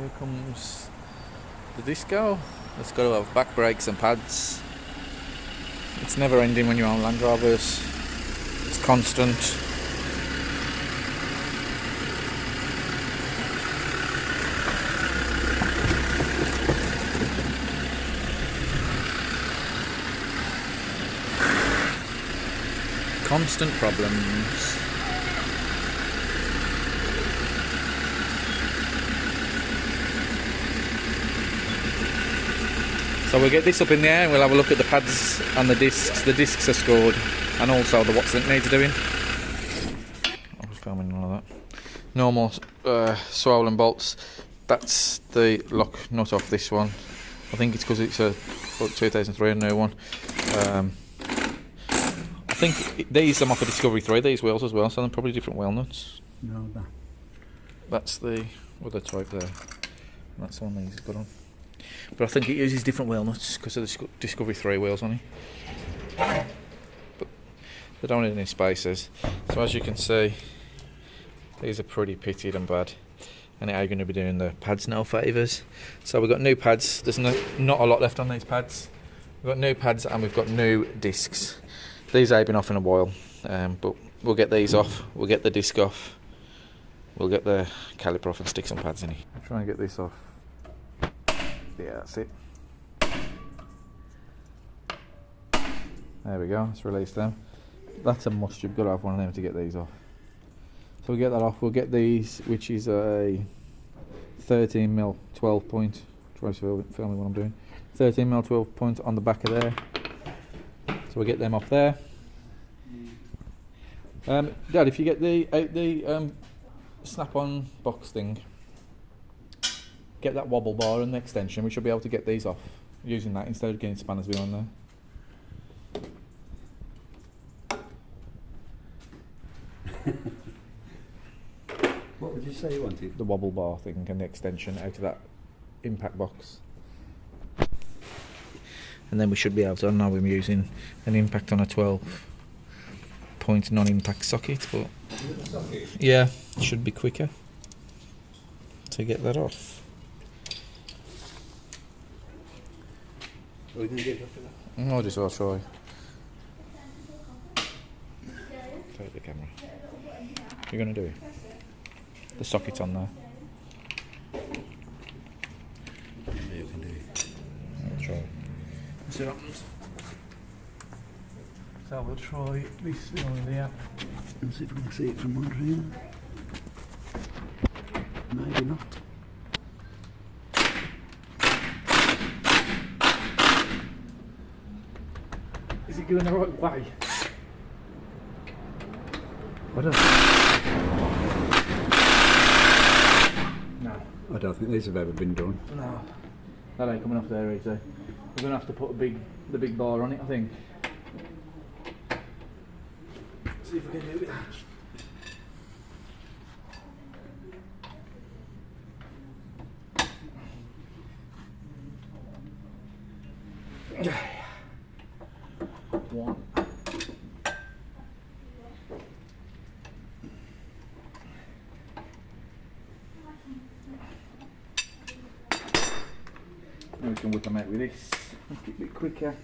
here comes the disco. It's got to have back brakes and pads. It's never ending when you're on Land Rovers. It's constant. Constant problems. So we'll get this up in the air and we'll have a look at the pads and the discs. The discs are scored, and also the what's it needs doing. I was filming all of that. Normal swollen bolts. That's the lock nut off this one. I think it's because it's a 2003 new one. I think these are off a Discovery 3, these wheels as well, so they're probably different wheel nuts. No, that. That's the other type there. That's the one these has got on. But I think it uses different wheel nuts because of the Discovery 3 wheels on it. But they don't need any spacers. So as you can see, these are pretty pitted and bad. And are going to be doing the pads no favours. So we've got new pads. There's not a lot left on these pads. We've got new pads and we've got new discs. These have been off in a while, but we'll get these off. We'll get the disc off. We'll get the caliper off and stick some pads in it. I'm trying to get this off. Yeah, that's it. There we go, let's release them. That's a must, you've got to have one of them to get these off. So we'll get that off, we'll get these, which is a 13mm 12 point. Try to film me what I'm doing. 13mm 12 point on the back of there. So we'll get them off there. Dad, if you get the snap-on box thing, get that wobble bar and the extension, we should be able to get these off using that instead of getting spanners behind there. What would you say you wanted? The wobble bar thing and the extension out of that impact box. And then we should be able to, I know we're using an impact on a 12 point non-impact socket, but yeah, it should be quicker to get that off. Are we going to get after that? I'll just well try. Take the camera. You're going to do it? The socket's on there. Yeah, you can do it. I'll try. See what happens. So we'll try this one here. Let's see if we can see it from under here. Maybe not. Is it going the right way? I don't No. I don't think these have ever been done. No. That ain't coming off there easy. We're going to have to put the big bar on it, I think. See if we can do it. One. Now we can whip them out with this. Make it a bit quicker.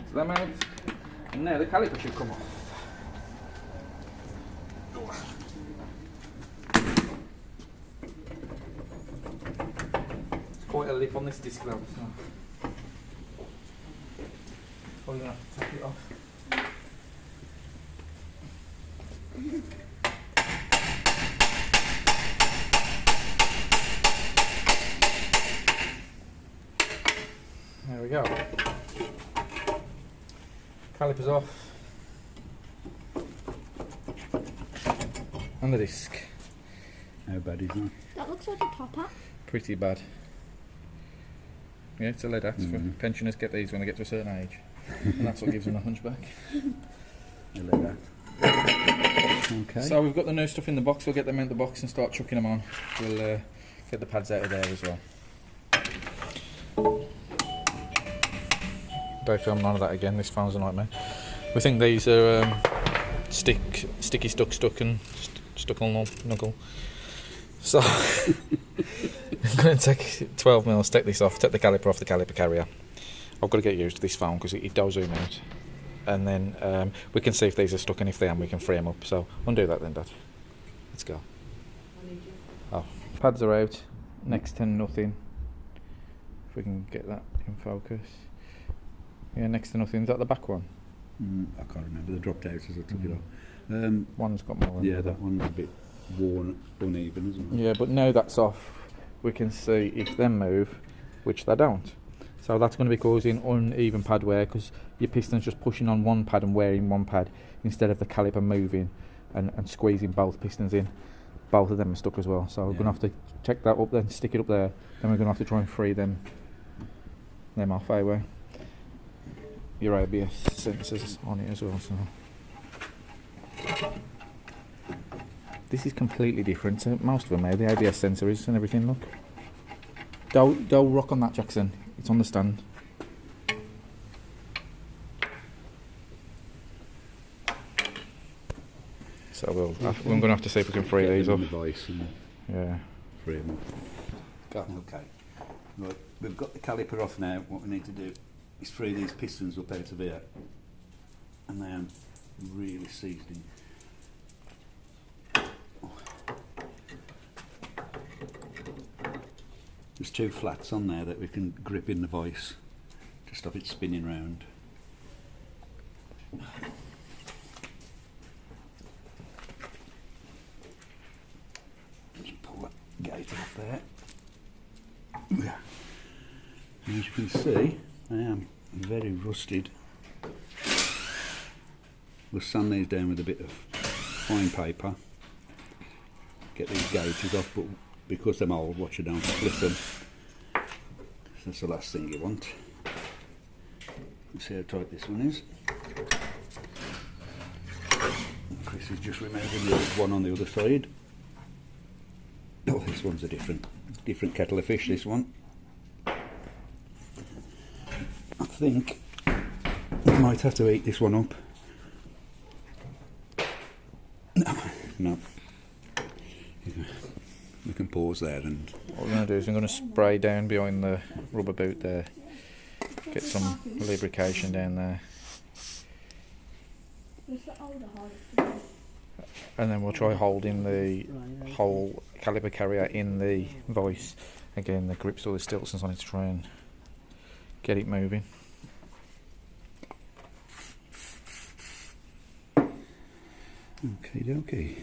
So them out. And now the caliper should come off. It's quite a lip on this disc though. So probably going to have to take it off. There we go. Calipers off. And the disc. How bad is that? That looks like a top hat. Pretty bad. Yeah, it's a lead hat. For pensioners get these when they get to a certain age. And that's what gives them a hunchback. A lead hat. Okay. So we've got the new stuff in the box. We'll get them in the box and start chucking them on. We'll get the pads out of there as well. Don't film none of that again. This phone's a nightmare. We think these are sticky stuck and stuck on knuckle. So I'm going to take 12 mils, take this off, take the caliper off the caliper carrier. I've got to get used to this phone because it does zoom out. And then we can see if these are stuck, and if they are, we can free them up. So undo that then, Dad. Let's go. Oh, pads are out. Next to nothing. If we can get that in focus. Yeah, next to nothing. Is that the back one? I can't remember. They dropped out as I took it off. One's got more. Yeah, that one's a bit worn, uneven, isn't it? Yeah, but now that's off, we can see if they move, which they don't. So that's going to be causing uneven pad wear because your piston's just pushing on one pad and wearing one pad instead of the caliper moving and squeezing both pistons in. Both of them are stuck as well. So we're going to have to check that up, then stick it up there. Then we're going to have to try and free them off anyway. Your ABS sensors on it as well. So this is completely different. So most of them are the ABS sensors and everything. Look, don't rock on that, Jackson. It's on the stand. So we're going to have to see if we can free these up. Yeah. Free them up. Okay. Right, we've got the caliper off now. What we need to do is free these pistons up out of here. And they are really seized in. There's two flats on there that we can grip in the vice to stop it spinning round. Just pull that gate off there. And as you can see, I am very rusted. We'll sand these down with a bit of fine paper. Get these gauges off, but because they're old, watch you don't split them. That's the last thing you want. Let's see how tight this one is. Chris is just removing the one on the other side. Oh, this one's a different kettle of fish, this one. I think I might have to eat this one up. No. We can pause there and... What we're going to do is I'm going to spray down behind the rubber boot there. Get some lubrication down there. And then we'll try holding the whole caliper carrier in the vice. Again, the grips all the Stilsons on it to try and get it moving. Okay.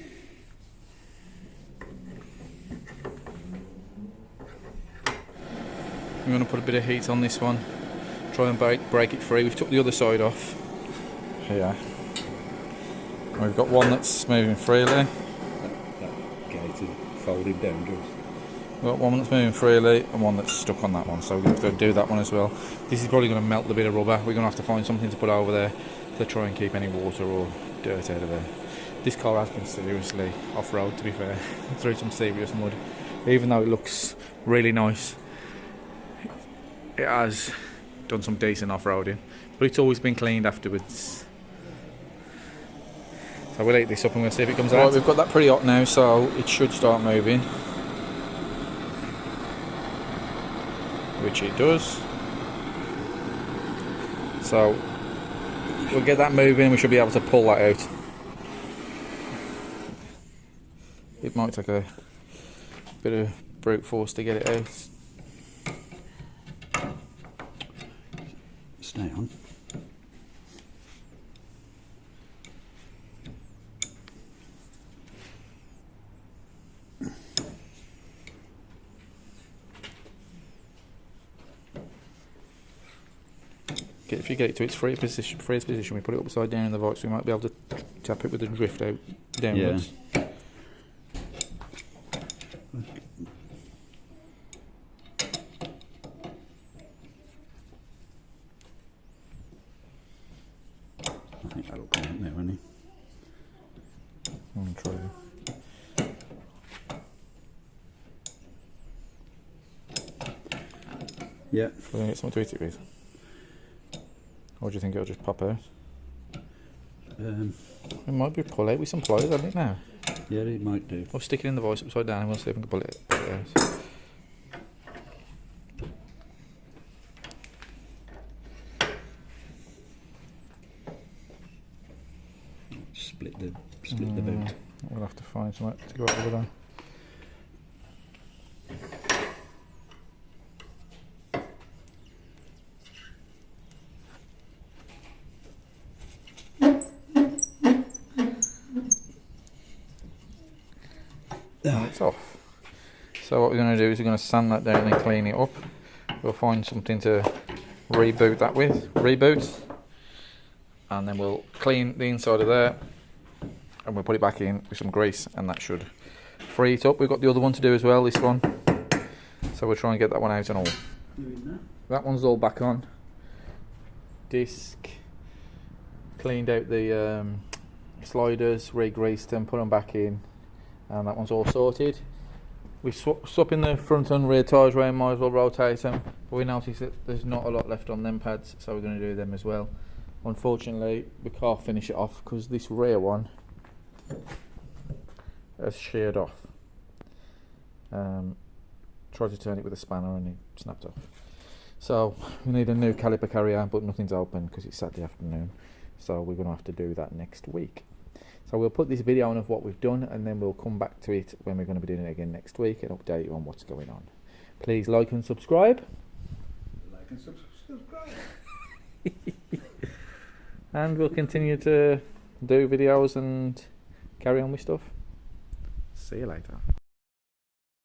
I'm going to put a bit of heat on this one. Try and break it free. We've took the other side off. Here. And we've got one that's moving freely. That gate is folded down just. We've got one that's moving freely and one that's stuck on that one, so we're going to have to do that one as well. This is probably going to melt the bit of rubber. We're going to have to find something to put over there to try and keep any water or dirt out of there. This car has been seriously off-road, to be fair, through some serious mud. Even though it looks really nice, it has done some decent off-roading, but it's always been cleaned afterwards. So we'll heat this up and we'll see if it comes out. Right, we've got that pretty hot now, so it should start moving. Which it does. So we'll get that moving, we should be able to pull that out. It might take a bit of brute force to get it out. Stay on. If you get it to its freest position, we put it upside down in the vice, we might be able to tap it with the drift out downwards. Yeah. I think that'll come out now, won't it? I'm try. Yeah. We'll get something to eat it with. Or do you think it'll just pop out? Um, It might be pull out with some pliers, hasn't it now? yeah, it might do. Or stick it in the vice upside down and we'll see if we can pull it out. Split the boot. We'll have to find something to go over there. It's off. So what we're going to do is we're going to sand that down and clean it up. We'll find something to reboot that with, and then we'll clean the inside of there and we'll put it back in with some grease, and that should free it up. We've got the other one to do as well, this one, so we'll try and get that one out and all. That one's all back on. Disc, cleaned out the sliders, re-greased them, put them back in, and that one's all sorted. We swapping the front and rear tyres around, might as well rotate them, but we noticed that there's not a lot left on them pads, so we're going to do them as well. Unfortunately, we can't finish it off because this rear one has sheared off. Tried to turn it with a spanner and it snapped off. So we need a new caliper carrier, but nothing's open because it's Saturday afternoon, so we're going to have to do that next week. So we'll put this video on of what we've done, and then we'll come back to it when we're going to be doing it again next week and update you on what's going on. Please like and subscribe. Like and subscribe. And we'll continue to do videos and carry on with stuff. See you later.